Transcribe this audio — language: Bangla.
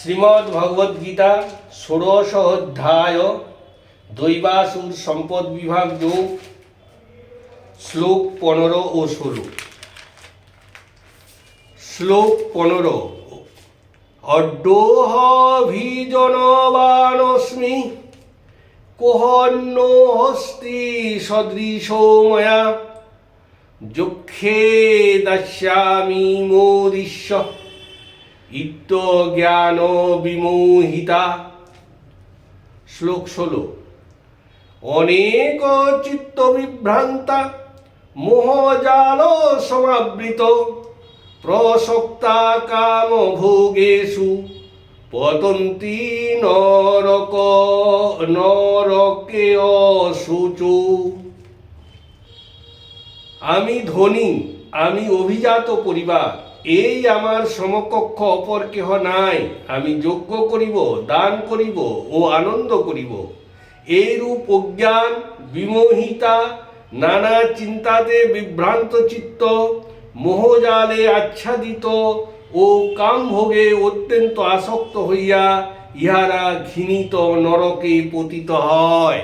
শ্রীমদ্ ভগবদ্ গীতা ষোড়শ অধ্যায় দৈবাসুর সম্পদ বিভাগ যোগ শ্লোক 15 ও 16। শ্লোক 15। অড্ডোহভিজনবানস্মি কোহন্নো হস্তি সদৃশো ময়া যক্ষে দাস্যামি মোদিষ্য ইত্য জ্ঞান বিমোহিতা। শ্লোক 16। অনেক চিত্ত বিভ্রান্তা মোহজাল সমাবৃত প্রসক্তা কাম ভোগেষু পতন্তি নরকে অশুচু। আমি ধনী, আমি অভিজাত পরিবার, এই আমার সমকক্ষ অপর কেহ নাই। আমি যজ্ঞ করিব, দান করিব ও আনন্দ করিব। এইরূপ অজ্ঞান বিমোহিতা, নানা চিন্তাতে বিভ্রান্ত চিত্ত, মোহজালে আচ্ছাদিত ও কামভোগে অত্যন্ত আসক্ত হইয়া ইহারা ঘৃণিত নরকে পতিত হয়।